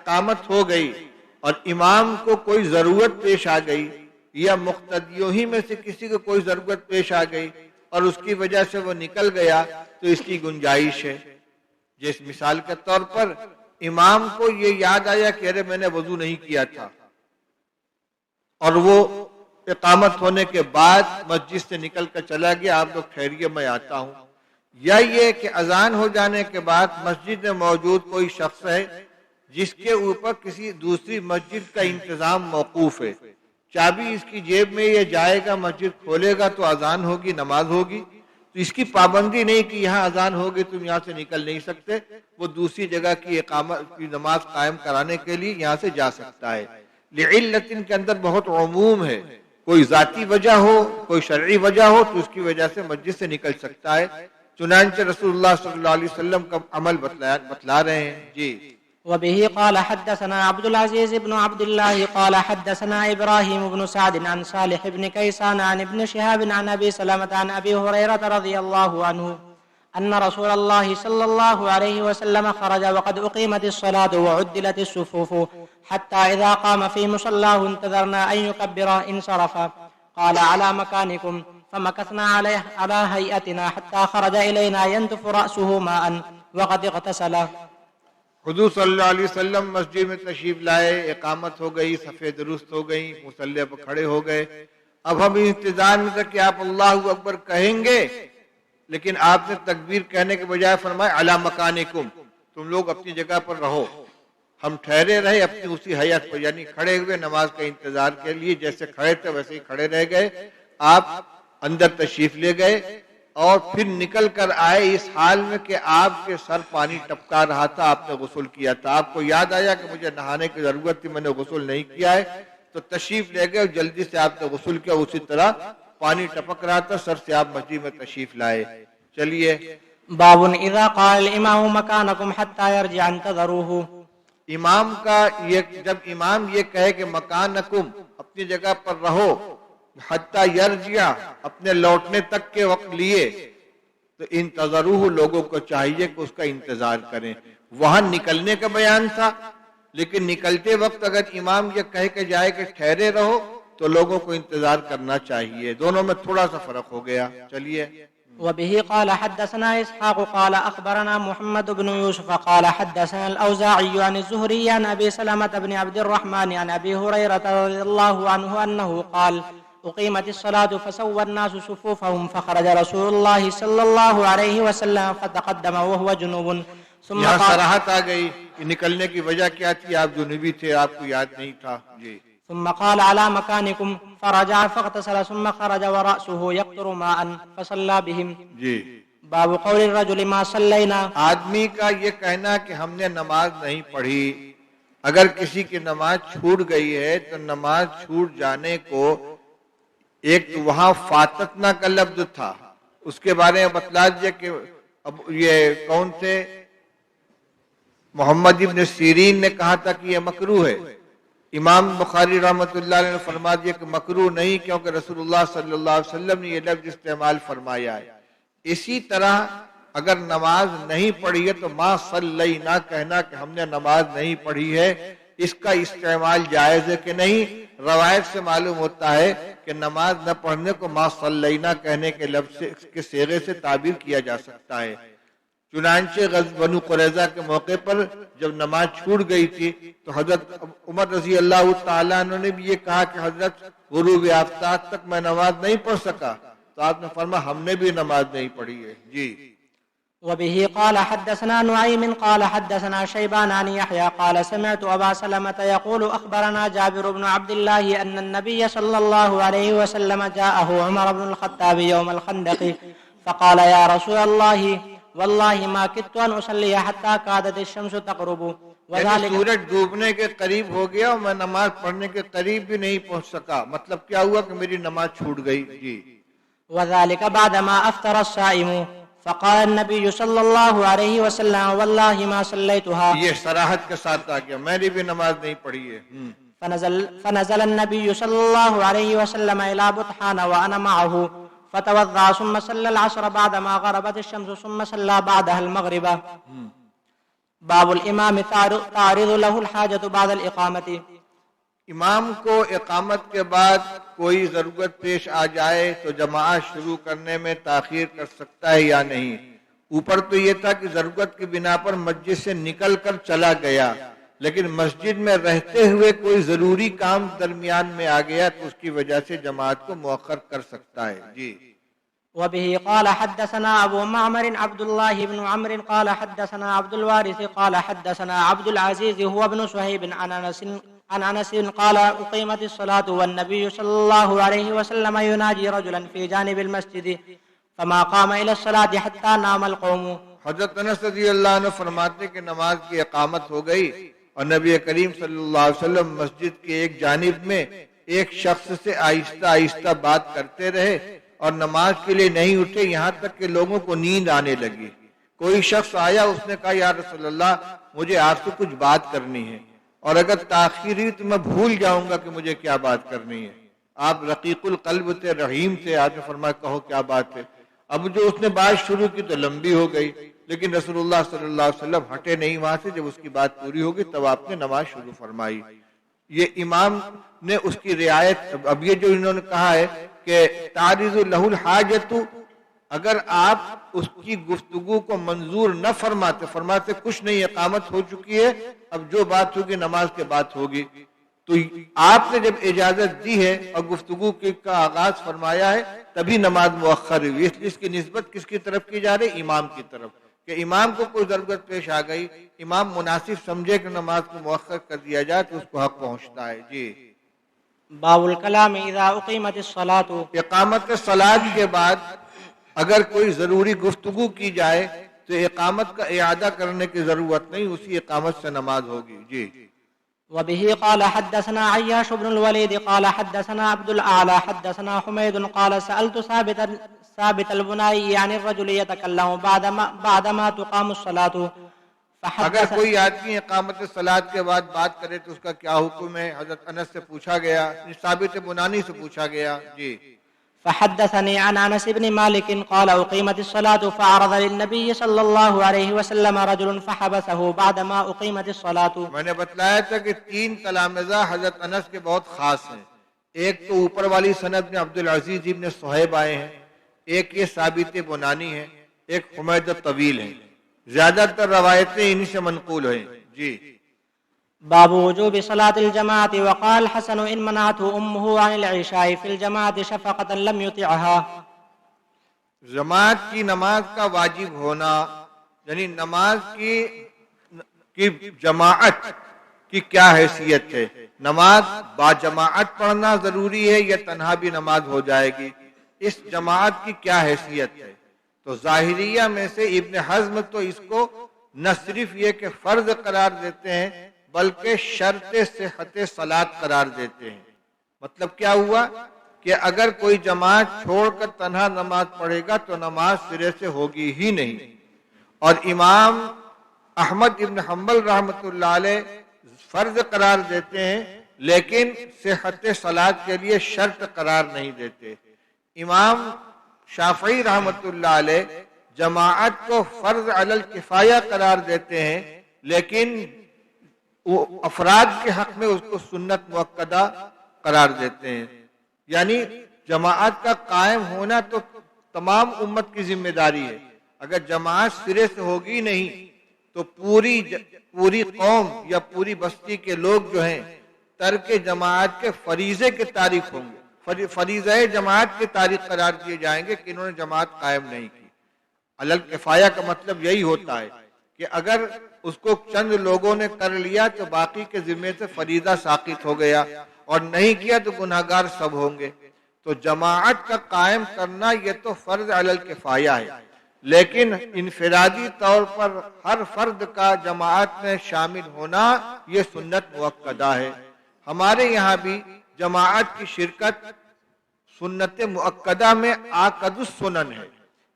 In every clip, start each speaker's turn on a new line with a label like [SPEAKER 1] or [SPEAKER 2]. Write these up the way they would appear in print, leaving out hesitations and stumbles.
[SPEAKER 1] اقامت ہو گئی اور امام کو کوئی ضرورت پیش آ گئی یا مقتدیوں ہی میں سے کسی کو کوئی ضرورت پیش آ گئی اور اس کی وجہ سے وہ نکل گیا تو اس کی گنجائش ہے. جس مثال کے طور پر امام کو یہ یاد آیا کہ ارے میں نے وضو نہیں کیا تھا اور وہ اقامت ہونے کے بعد مسجد سے نکل کر چلا گیا، آپ لوگ ٹھہریے میں آتا ہوں. یا یہ کہ اذان ہو جانے کے بعد مسجد میں موجود کوئی شخص ہے جس کے اوپر کسی دوسری مسجد کا انتظام موقوف ہے، چابی اس کی جیب میں یہ جائے گا، مسجد کھولے گا تو اذان ہوگی، نماز ہوگی، تو اس کی پابندی نہیں کہ یہاں اذان ہوگی تم یہاں سے نکل نہیں سکتے، وہ دوسری جگہ کی اقامت کی نماز قائم کرانے کے لیے یہاں سے جا سکتا ہے. لعلت کے اندر بہت عموم ہے، کوئی ذاتی وجہ ہو کوئی شرعی وجہ ہو تو اس کی وجہ سے مسجد سے نکل سکتا ہے. چنانچہ رسول اللہ صلی اللہ علیہ وسلم کا عمل بتلا رہے ہیں. جی.
[SPEAKER 2] وبه قال حدثنا عبد العزيز بن عبد الله قال حدثنا إبراهيم بن سعد عن صالح بن كيسان عن ابن شهاب عن أبي سلمة عن أبي هريرة رضي الله عنه أن رسول الله صلى الله عليه وسلم خرج وقد أقيمت الصلاة وعدلت الصفوف حتى إذا قام في مصلاه انتظرنا أن يكبر انصرف قال على مكانكم فمكثنا على هيئتنا حتى خرج إلينا ينتف رأسه ماء وقد اغتسل.
[SPEAKER 1] حضور صلی اللہ علیہ وسلم مسجد میں تشریف لائے، اقامت ہو گئی، صفیں درست ہو گئی، مصلی پر کھڑے ہو گئے. اب ہم انتظار میں تھے کہ آپ اللہ اکبر کہیں گے، لیکن آپ نے تکبیر کہنے کے بجائے فرمایا علی مکانکم، تم لوگ اپنی جگہ پر رہو. ہم ٹھہرے رہے اپنی اسی حیت پر، یعنی کھڑے ہوئے نماز کے انتظار کے لیے، جیسے کھڑے تھے ویسے ہی کھڑے رہ گئے. آپ اندر تشریف لے گئے اور پھر نکل کر آئے اس حال میں کہ آپ کے سر پانی ٹپکا رہا تھا، آپ نے غسل کیا تھا. آپ کو یاد آیا کہ مجھے نہانے کی ضرورت تھی، میں نے غسل نہیں کیا ہے، تو تشریف لے گئے اور جلدی سے آپ نے غسل کیا. اسی طرح پانی ٹپک رہا تھا سر سے، آپ مسجد میں تشریف لائے. چلیے.
[SPEAKER 2] باب اذا قال الامام مكانكم حتى يرجع انتظروه.
[SPEAKER 1] امام کا جب امام یہ کہے کہ مکانکم، اپنی جگہ پر رہو، حتی یرجع، اپنے لوٹنے تک کے وقت لیے، تو انتظروہ، لوگوں کو چاہیے کہ اس کا انتظار کریں. وہاں نکلنے کا بیان تھا، لیکن نکلتے وقت اگر امام یہ کہہ کے جائے کہ ٹھہرے رہو تو لوگوں کو انتظار کرنا چاہیے. دونوں میں تھوڑا سا فرق ہو گیا. چلیے.
[SPEAKER 2] وبه قال حدثنا إسحاق قال أخبرنا محمد بن يوسف قال حدثنا الأوزاعي عن الزهري عن أبي سلمة بن عبد الرحمن عن أبي هريرة رضي الله عنه أنه قال أقيمت الصلاة فسوى الناس صفوفهم فخرج رسول الله صلى الله عليه وسلم فتقدم وهو جنوب ثم
[SPEAKER 1] یہاں
[SPEAKER 2] قال
[SPEAKER 1] صراحت آ گئی کہ نکلنے کی وجہ کیا تھی، آپ جنوبی تھے، آپ کو یاد نہیں تھا. جی.
[SPEAKER 2] ثم قال على مكانكم فرجع فاغتسل ثم خرج ورأسه يقطر ماء فصلى بهم.
[SPEAKER 1] جی.
[SPEAKER 2] باب قول الرجل ما صلينا.
[SPEAKER 1] آدمی کا یہ کہنا کہ ہم نے نماز نہیں پڑھی، اگر کسی کی نماز چھوٹ گئی ہے تو نماز چھوٹ جانے کو ایک تو وہاں فاتتنا کا لفظ تھا، اس کے بارے میں بتلا دیا کہ اب یہ کون تھے، محمد ابن سیرین نے کہا تھا کہ یہ مکروہ ہے. امام بخاری رحمۃ اللہ علیہ نے فرما دیا کہ مکروہ نہیں، کیونکہ رسول اللہ صلی اللہ علیہ وسلم نے یہ لفظ استعمال فرمایا ہے. اسی طرح اگر نماز نہیں پڑھی ہے تو ما صلینا کہنا کہ ہم نے نماز نہیں پڑھی ہے، اس کا استعمال جائز ہے کہ نہیں؟ روایت سے معلوم ہوتا ہے کہ نماز نہ پڑھنے کو ما صلینا کہنے کے لفظ کے صیغے سے تعبیر کیا جا سکتا ہے. چنانچہ غزوہ بنو قریظہ کے موقع پر جب نماز چھوٹ گئی تھی تو حضرت عمر رضی اللہ تعالیٰ عنہ نے بھی یہ کہا کہ حضرت غروب آفتاب تک میں نماز نہیں پڑھ سکا، تو آپ نے فرمایا ہم نے بھی نماز نہیں پڑھی ہے. جی.
[SPEAKER 2] وبه قال حدثنا نعيم قال حدثنا شيبان عن يحيى قال سمعت أبا سلمة يقول أخبرنا جابر بن عبد الله أن النبي صلى الله عليه وسلم جاءه عمر بن الخطاب يوم الخندق فقال يا رسول الله والله ما كدت أن أصلي حتى كادت الشمس تغرب.
[SPEAKER 1] یعنی سورج ڈوبنے کے قریب ہو گیا اور میں نماز پڑھنے کے قریب بھی نہیں پہنچ سکا، مطلب کیا ہوا کہ میری نماز چھوٹ گئی. جی.
[SPEAKER 2] وذلك بعدما أفطر الصائم فقال النبي صلى الله عليه وسلم والله ما صليتها.
[SPEAKER 1] یہ صراحت کے ساتھ آ گیا میں نے بھی نماز نہیں پڑھی ہے.
[SPEAKER 2] فنزل النبي صلى الله عليه وسلم إلى بطحان وأنا معه فتوضأ ثم صلى العصر بعدما غربت الشمس ثم صلى بعدها المغرب. باب الامام تعرض له الحاجة بعد الاقامة۔
[SPEAKER 1] امام کو اقامت کے بعد کوئی ضرورت پیش آ جائے تو جماعت شروع کرنے میں تاخیر کر سکتا ہے یا نہیں؟ اوپر تو یہ تھا کہ ضرورت کی بنا پر مسجد سے نکل کر چلا گیا، لیکن مسجد میں رہتے ہوئے کوئی ضروری کام درمیان میں آ گیا تو اس کی وجہ سے جماعت کو مؤخر کر سکتا ہے۔ جی۔
[SPEAKER 2] وبه قال حدثنا ابو معمر عبد الله بن عمرو قال حدثنا عبد الوارث قال حدثنا عبد العزيز هو ابن صهيب عن انس قال اقيمت الصلاة والنبي صلى الله عليه وسلم يناجي رجلا في جانب المسجد فما قام الى الصلاة حتى نام القوم۔
[SPEAKER 1] حضرت انس رضی اللہ عنہ فرماتے کہ نماز کی اقامت ہو گئی اور نبی کریم صلی اللہ علیہ وسلم مسجد کے ایک جانب میں ایک شخص سے آہستہ آہستہ بات کرتے رہے اور نماز کے لیے نہیں اٹھے یہاں تک کہ لوگوں کو نیند آنے لگی۔ کوئی شخص آیا، اس نے کہا یا رسول اللہ مجھے آپ سے کچھ بات کرنی ہے، اور اگر تاخیر ہوئی تو میں بھول جاؤں گا کہ مجھے کیا بات کرنی ہے۔ آپ رقیق القلب تھے، رحیم تھے، آپ نے فرمایا کہو کیا بات ہے۔ اب جو اس نے بات شروع کی تو لمبی ہو گئی، لیکن رسول اللہ صلی اللہ علیہ وسلم ہٹے نہیں وہاں سے۔ جب اس کی بات پوری ہوگی تب آپ نے نماز شروع فرمائی۔ یہ امام نے اس کی رعایت، اب یہ جو انہوں نے کہا ہے کہ تعرض لہ الحاجت، اگر آپ اس کی گفتگو کو منظور نہ فرماتے کچھ نہیں، اقامت ہو چکی ہے، اب جو بات ہوگی نماز کے بعد ہوگی، تو آپ نے جب اجازت دی ہے اور گفتگو کا آغاز فرمایا ہے تبھی نماز مؤخر ہوئی۔ اس کی نسبت کس کی طرف کی جا رہی؟ امام کی طرف، کہ امام کو کوئی ضرورت پیش آ گئی، امام مناسب سمجھے کہ نماز کو مؤخر کر دیا جائے تو اس کو حق پہنچتا ہے۔ جی۔
[SPEAKER 2] باب الکلام اذا اقیمت الصلاة۔
[SPEAKER 1] اقامت صلاۃ کے بعد اگر کوئی ضروری گفتگو کی جائے تو اقامت کا اعادہ کرنے کی ضرورت نہیں، اسی اقامت سے نماز ہوگی۔ جی۔
[SPEAKER 2] وبه قال حدثنا عياش بن الوليد قال حدثنا عبد الأعلى حدثنا حميد قال سألت ثابت البنائي عن الرجل يتكلم بعدما تقام الصلاة
[SPEAKER 1] اگر کوئی آدمی اقامت صلاۃ کے بعد بات کرے تو اس کا کیا حکم ہے؟ حضرت انس سے پوچھا گیا، ثابت بنانی سے پوچھا گیا۔ جی۔
[SPEAKER 2] فحدثني عن انس بن مالك قال اقيمت الصلاة فعرض للنبي صلى الله عليه وسلم رجل فحبسه بعدما اقيمت الصلاة۔
[SPEAKER 1] میں نے بتلایا تھا کہ تین تلامذہ حضرت انس کے بہت خاص ہیں، ایک تو اوپر والی سند میں عبد العزیز ابن صہیب آئے ہیں، ایک یہ ثابت بنانی ہے، ایک حمید الطویل ہے، زیادہ تر روایتیں انہی سے منقول ہیں۔ جی۔
[SPEAKER 2] باب وجوب صلاة الجماعة وقال حسن ان منعته امه عن العشاء في الجماعة شفقة لم يطعها۔
[SPEAKER 1] جماعت کی نماز کا واجب ہونا، یعنی نماز کی جماعت کی کیا حیثیت ہے؟ نماز با جماعت پڑھنا ضروری ہے یا تنہا بھی نماز ہو جائے گی؟ اس جماعت کی کیا حیثیت ہے؟ تو ظاہریہ میں سے ابن حزم تو اس کو نہ صرف یہ کہ فرض قرار دیتے ہیں بلکہ شرط صحت صلاۃ قرار دیتے ہیں۔ مطلب کیا ہوا کہ اگر کوئی جماعت چھوڑ کر تنہا نماز پڑھے گا تو نماز سرے سے ہوگی ہی نہیں۔ اور امام احمد ابن حنبل رحمۃ اللہ علیہ فرض قرار دیتے ہیں لیکن صحت صلاۃ کے لیے شرط قرار نہیں دیتے۔ امام شافعی رحمۃ اللہ علیہ جماعت کو فرض علی الکفایہ قرار دیتے ہیں لیکن وہ افراد کے حق میں اس کو سنت مؤکدہ قرار دیتے ہیں۔ یعنی جماعت کا قائم ہونا تو تمام امت کی ذمہ داری ہے، اگر جماعت سرے سے ہوگی نہیں تو پوری قوم یا پوری بستی کے لوگ جو ہیں ترک جماعت کے فریضے کے تارک ہوں گے، فریضہ جماعت کے تارک قرار دیے جائیں گے کہ انہوں نے جماعت قائم نہیں کی۔ علی الکفایہ کا مطلب یہی ہوتا ہے کہ اگر اس کو چند لوگوں نے کر لیا تو باقی کے ذمے سے فریضہ ساقط ہو گیا، اور نہیں کیا تو گناہگار سب ہوں گے۔ تو جماعت کا قائم کرنا یہ تو فرض علی الکفایہ ہے، لیکن انفرادی طور پر ہر فرد کا جماعت میں شامل ہونا یہ سنت مؤکدہ ہے۔ ہمارے یہاں بھی جماعت کی شرکت سنت مؤکدہ میں آکد السنن ہے،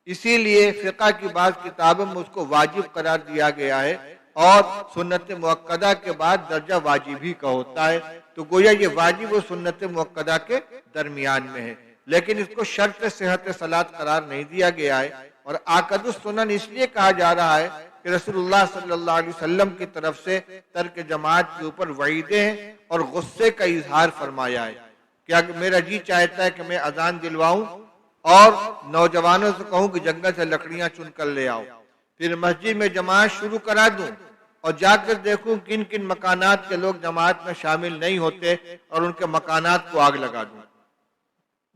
[SPEAKER 1] اسی لیے فقہ کی بعض کتابوں میں اس کو واجب قرار دیا گیا ہے، اور سنت مؤکدہ کے بعد درجہ واجب ہی کا ہوتا ہے، تو گویا یہ واجب و سنت مؤکدہ کے درمیان میں ہے، لیکن اس کو شرط صحت صلاۃ قرار نہیں دیا گیا ہے۔ اور آکد السنن اس لیے کہا جا رہا ہے کہ کہ رسول اللہ صلی اللہ علیہ وسلم کی طرف سے ترک جماعت کے اوپر وعیدیں اور غصے کا اظہار فرمایا ہے کہ اگر میرا جی چاہتا ہے کہ میں اذان دلواؤں اور نوجوانوں سے کہوں کہ جنگل سے لکڑیاں چن کر لے آؤ، پھر مسجد میں جماعت شروع کرا دوں اور جا کر دیکھوں کن کن مکانات کے لوگ جماعت میں شامل نہیں ہوتے اور ان کے مکانات کو آگ لگا دوں۔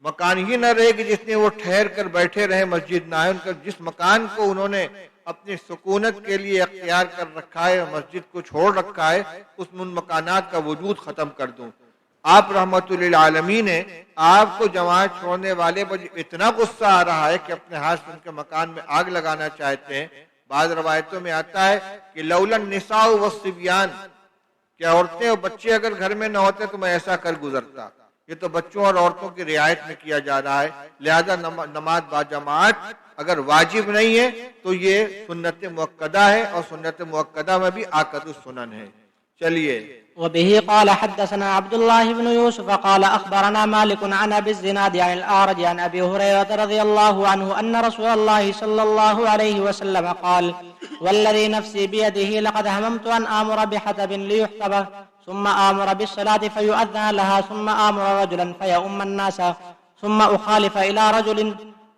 [SPEAKER 1] مکان ہی نہ رہے کہ جس نے وہ ٹھہر کر بیٹھے رہے، مسجد نہ آئے، ان کا جس مکان کو انہوں نے اپنی سکونت کے لیے اختیار کر رکھا ہے، مسجد کو چھوڑ رکھا ہے، اس ان مکانات کا وجود ختم کر دوں۔ آپ رحمت للعالمین نے آپ کو جماعت چھوڑنے والے پر اتنا غصہ آ رہا ہے کہ اپنے ہاتھ سے ان کے مکان میں آگ لگانا چاہتے ہیں۔ بعض روایتوں میں آتا ہے کہ لولا النساء والصبیان، کہ عورتیں اور بچے اگر گھر میں نہ ہوتے تو میں ایسا کر گزرتا۔ یہ تو بچوں اور عورتوں کی رعایت میں کیا جا رہا ہے، لہذا نماز با جماعت اگر واجب نہیں ہے تو یہ سنت مؤکدہ ہے، اور سنت مؤکدہ میں بھی آکد السنن ہے۔ چلیے۔
[SPEAKER 2] وبه قال حدثنا عبد الله بن يوسف قال أخبرنا مالك عن أبي الزناد عن الأعرج عن أبي هريرة رضي الله عنه أن رسول الله صلى الله عليه وسلم قال والذي نفسي بيده لقد هممت أن آمر بحطب ليحطب ثم آمر بالصلاة فيؤذن لها ثم آمر رجلا فيؤم الناس ثم أخالف إلى رجل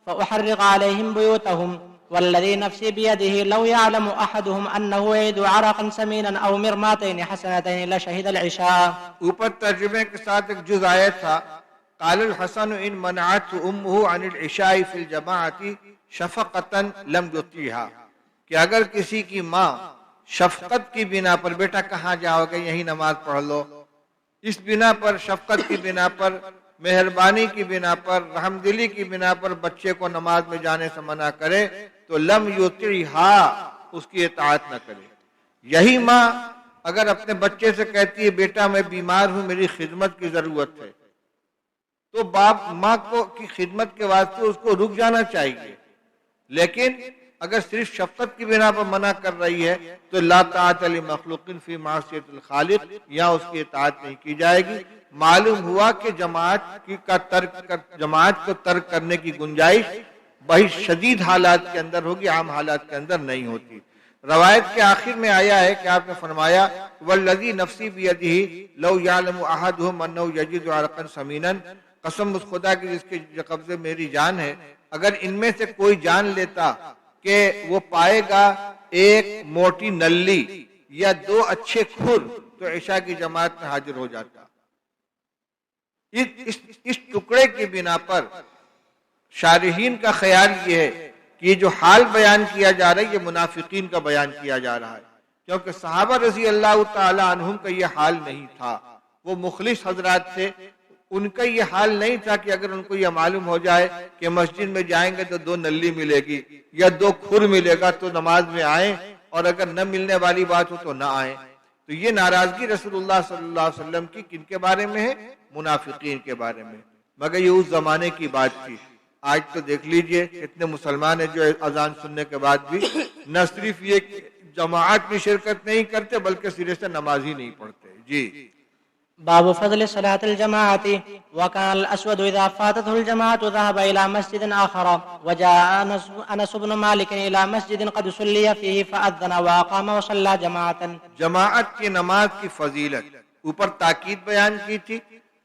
[SPEAKER 2] فأحرق عليهم بيوتهم والذي نفسي بيده لو يعلم أحدهم أنه يجد عرقا سمينا أو مرماتين حسنتين لشهد العشاء۔
[SPEAKER 1] اوپر ترجمے کے ساتھ ایک جز آیا تھا، قال الحسن ان منعت امه عن العشاء في الجماعة شفقة لم يطيعها، کہ اگر کسی کی ماں شفقت کی بنا پر بیٹا کہاں جاؤ گے یہی نماز پڑھ لو، اس بنا پر، شفقت کی بنا پر، مہربانی کی بنا پر، رحم دلی کی بنا پر بچے کو نماز میں جانے سے منع کرے تو لم یطیعھا، اس کی اطاعت نہ کرے۔ یہی ماں اگر اپنے بچے سے کہتی ہے بیٹا میں بیمار ہوں میری خدمت کی ضرورت ہے، تو باپ ماں کو کی خدمت کے واسطے اس کو رک جانا چاہیے، لیکن اگر صرف شفقت کی بنا پر منع کر رہی ہے تو لا طاعت لمخلوق فی معصیت الخالق، یا اس کی اطاعت نہیں کی جائے گی۔ معلوم ہوا کہ جماعت کو ترک کرنے کی گنجائش بہت شدید حالات کے اندر ہوگی، عام حالات کے اندر نہیں ہوتی۔ روایت کے آخر میں آیا ہے کہ آپ نے فرمایا والذی نفسی بیدہ لو یعلم احدہم انہ یجد عرقا سمینا، قسم اس خدا کی جس کے قبضے میری جان ہے، اگر ان میں سے کوئی جان لیتا کہ وہ پائے گا ایک موٹی نلی یا دو اچھے کھر تو عشاء کی جماعت میں حاضر ہو جاتا۔ اس ٹکڑے کی بنا پر شارحین کا خیال یہ ہے کہ یہ جو حال بیان کیا جا رہا ہے یہ منافقین کا بیان کیا جا رہا ہے، کیونکہ صحابہ رضی اللہ تعالی عنہم کا یہ حال نہیں تھا، وہ مخلص حضرات تھے، ان کا یہ حال نہیں تھا کہ اگر ان کو یہ معلوم ہو جائے کہ مسجد میں جائیں گے تو دو نلی ملے گی یا دو کھر ملے گا تو نماز میں آئیں، اور اگر نہ ملنے والی بات ہو تو نہ آئیں۔ تو یہ ناراضگی رسول اللہ صلی اللہ علیہ وسلم کی کن کے بارے میں ہے؟ منافقین کے بارے میں، مگر یہ اس زمانے کی بات تھی۔ آج تو دیکھ لیجئے اتنے مسلمان ہیں جو اذان سننے کے بعد بھی نہ صرف یہ جماعت میں شرکت نہیں کرتے بلکہ سرے سے نماز ہی نہیں پڑھتے۔ جی۔
[SPEAKER 2] باب فضل صلاة الجماعة وكان الأسود إذا فاتته الجماعة ذهب إلى مسجد آخر وجاء أنس بن مالك إلى مسجد قد صلي فيه فأذن وأقام وصلى جماعة۔
[SPEAKER 1] جماعت کی نماز کی فضیلت اوپر تاکید بیان کی تھی،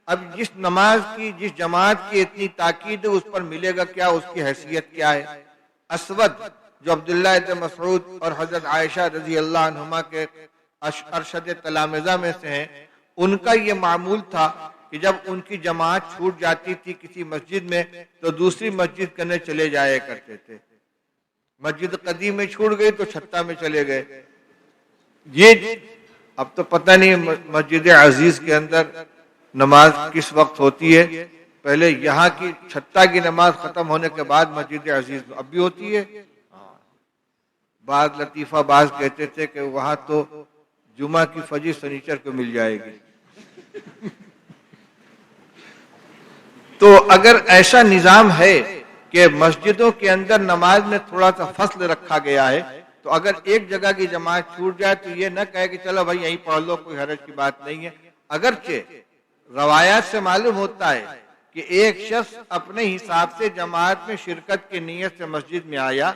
[SPEAKER 1] اب جس نماز کی جس جماعت کی اتنی تاکید ہے اس پر ملے گا کیا، اس کی حیثیت کیا ہے۔ اسود جو عبداللہ ابن مسعود اور حضرت عائشہ رضی اللہ عنہما کے ارشد تلامذہ میں سے ہیں، ان کا یہ معمول تھا کہ جب ان کی جماعت چھوٹ جاتی تھی کسی مسجد میں تو دوسری مسجد کرنے چلے جایا کرتے تھے۔ مسجد قدیم میں چھوٹ گئی تو چھتہ میں چلے گئے۔ یہ اب تو پتہ نہیں مسجد عزیز کے اندر نماز کس وقت ہوتی ہے، پہلے یہاں کی چھتہ کی نماز ختم ہونے کے بعد مسجد عزیز اب بھی ہوتی ہے۔ بعض لطیفہ باز کہتے تھے کہ وہاں تو جمعہ کی فجر سنیچر کو مل جائے گی۔ تو اگر ایسا نظام ہے کہ مسجدوں کے اندر نماز میں تھوڑا سا فصل رکھا گیا ہے تو اگر ایک جگہ کی جماعت چھوٹ جائے تو یہ نہ کہے کہ چلو بھائی یہیں پڑھ لو، کوئی حرج کی بات نہیں ہے۔ اگرچہ روایات سے معلوم ہوتا ہے کہ ایک شخص اپنے حساب سے جماعت میں شرکت کی نیت سے مسجد میں آیا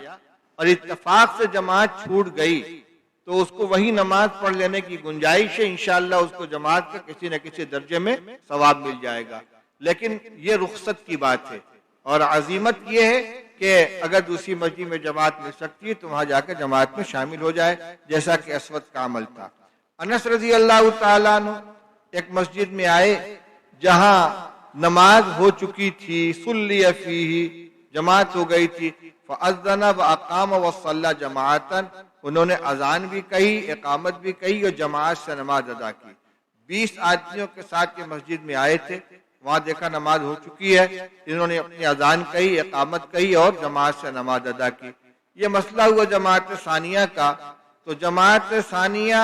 [SPEAKER 1] اور اتفاق سے جماعت چھوٹ گئی تو اس کو وہی نماز پڑھ لینے کی گنجائش ہے، انشاءاللہ اس کو جماعت کا کسی نہ کسی درجے میں ثواب مل جائے گا، لیکن یہ رخصت کی بات ہے، اور عزیمت یہ ہے کہ اگر دوسری مسجد میں جماعت مل سکتی ہے تو وہاں جا کے جماعت میں شامل ہو جائے، جیسا کہ اسود کا عمل تھا۔ انس رضی اللہ تعالیٰ عنہ ایک مسجد میں آئے جہاں نماز ہو چکی تھی، صلی فیہ، جماعت ہو گئی تھی، فاذن واقام وصلی جماعتا، انہوں نے اذان بھی کہی، اقامت بھی کہی اور جماعت سے نماز ادا کی۔ 20 آدمیوں کے ساتھ یہ مسجد میں آئے تھے، وہاں دیکھا نماز ہو چکی ہے، انہوں نے اپنی اذان کہی، اقامت کہی اور جماعت سے نماز ادا کی۔ یہ مسئلہ ہوا جماعت ثانیہ کا، تو جماعت ثانیہ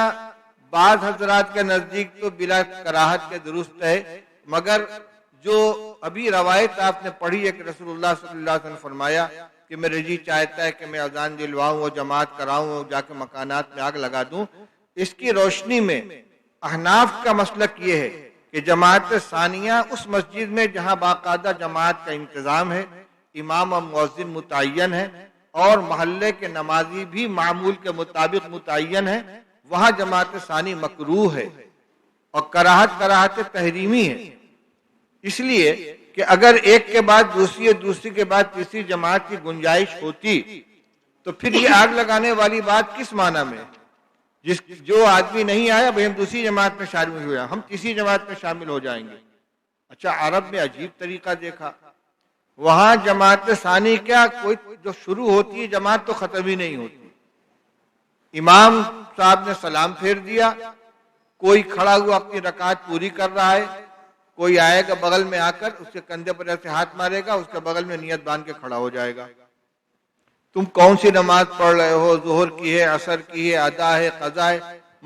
[SPEAKER 1] بعض حضرات کے نزدیک تو بلا کراہت کے درست ہے، مگر جو ابھی روایت آپ نے پڑھی ہے کہ رسول اللہ صلی اللہ علیہ وسلم نے فرمایا کہ میرے جی چاہتا ہے کہ میں اذان دلواؤں اور جماعت کراؤں اور جا کے مکانات میں آگ لگا دوں، اس کی روشنی میں احناف کا مسلک یہ ہے کہ جماعت ثانیہ اس مسجد میں جہاں باقاعدہ جماعت کا انتظام ہے، امام و مؤذن متعین ہے اور محلے کے نمازی بھی معمول کے مطابق متعین ہے، وہاں جماعت ثانی مکروہ ہے اور کراہت تحریمی ہے، اس لیے کہ اگر ایک کے بعد دوسری اور دوسری کے بعد تیسری جماعت کی گنجائش ہوتی تو پھر یہ آگ لگانے والی بات کس معنی میں؟ جو آدمی نہیں آیا بھئی ہم دوسری جماعت میں شامل ہوئے، ہم تیسری جماعت میں شامل ہو جائیں گے۔ اچھا، عرب میں عجیب طریقہ دیکھا، وہاں جماعت ثانی کیا، کوئی جو شروع ہوتی ہے جماعت تو ختم ہی نہیں ہوتی۔ امام صاحب نے سلام پھیر دیا، کوئی کھڑا ہوا اپنی رکعت پوری کر رہا ہے، کوئی آئے گا بغل میں آ کر اس کے کندھے پر ایسے ہاتھ مارے گا، اس کے بغل میں نیت باندھ کے کھڑا ہو جائے گا۔ تم کون سی نماز پڑھ رہے ہو؟ ظہر کی ہے، عصر کی ہے، ادا ہے، قضا ہے؟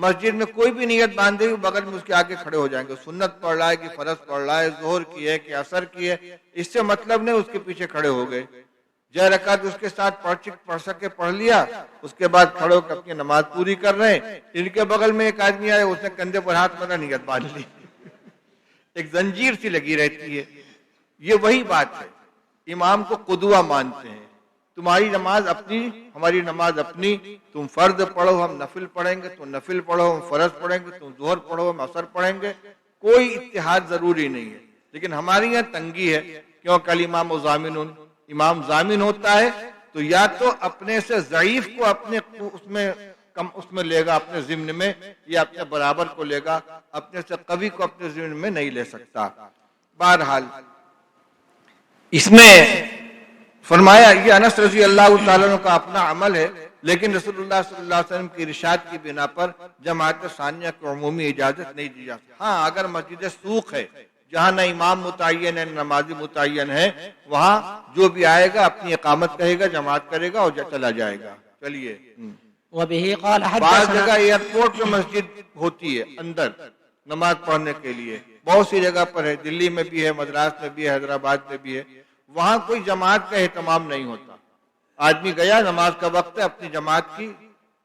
[SPEAKER 1] مسجد میں کوئی بھی نیت باندھے ہوئے بغل میں اس کے آگے کھڑے ہو جائیں گے، سنت پڑھ رہا ہے کہ فرض پڑھ رہا ہے، ظہر کی ہے کہ عصر کی ہے، اس سے مطلب نہیں، اس کے پیچھے کھڑے ہو گئے، جو رکعت اس کے ساتھ پڑھ سکے پڑھ لیا، اس کے بعد کھڑے ہو کے اپنی نماز پوری کر رہے ہیں۔ ان کے بغل میں ایک آدمی آیا، اس نے کندھے پر ہاتھ مارا، نیت باندھ لی، ایک زنجیر سی لگی رہتی ہے۔ یہ وہی بات ہے، امام کو قدوہ مانتے ہیں، تمہاری نماز اپنی، ہماری نماز اپنی، تم فرض پڑھو ہم نفل پڑھیں گے، تم نفل پڑھو ہم فرض پڑھیں گے، تم ظہر پڑھو ہم عصر پڑھیں گے، کوئی اتحاد ضروری نہیں ہے۔ لیکن ہماری یہاں تنگی ہے، کیونکہ الامام ضامن، امام ضامن ہوتا ہے تو یا تو اپنے سے ضعیف کو اپنے اس میں لے گا اپنے ضمن میں، یا اپنے برابر کو لے گا، اپنے سے قوی کو اپنے ضمن میں نہیں لے سکتا۔ بہرحال اس میں فرمایا یہ انس رضی اللہ تعالیٰ عنہ کا اپنا عمل ہے، لیکن رسول اللہ صلی اللہ علیہ وسلم کی ارشاد کی بنا پر جماعت ثانیہ کو عمومی اجازت نہیں دی جاتی۔ ہاں، اگر مسجد سوق ہے جہاں نہ امام متعین ہے نہ نمازی متعین ہے، وہاں جو بھی آئے گا اپنی اقامت کہے گا، جماعت کرے گا اور چلا جائے گا۔ چلیے،
[SPEAKER 2] وبه قال
[SPEAKER 1] بعض
[SPEAKER 2] حدثنا
[SPEAKER 1] جگہ ایئرپورٹ میں مسجد ہوتی ہے اندر نماز پڑھنے کے لیے، بہت سی جگہ پر ہے، دلی میں بھی ہے، مدراس میں بھی ہے، حیدرآباد میں بھی ہے، وہاں کوئی جماعت کا اہتمام نہیں ہوتا۔ آدمی گیا، نماز کا وقت ہے، اپنی جماعت کی،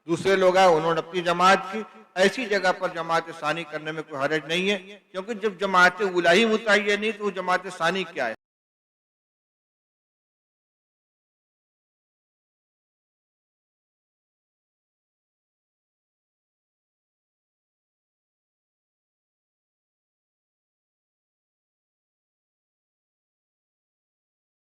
[SPEAKER 1] دوسرے لوگ آئے انہوں نے اپنی جماعت کی۔ ایسی جگہ پر جماعت ثانی کرنے میں کوئی حرج نہیں ہے، کیونکہ جب جماعت اولی ہی متعین نہیں تو وہ جماعت ثانی کیا ہے؟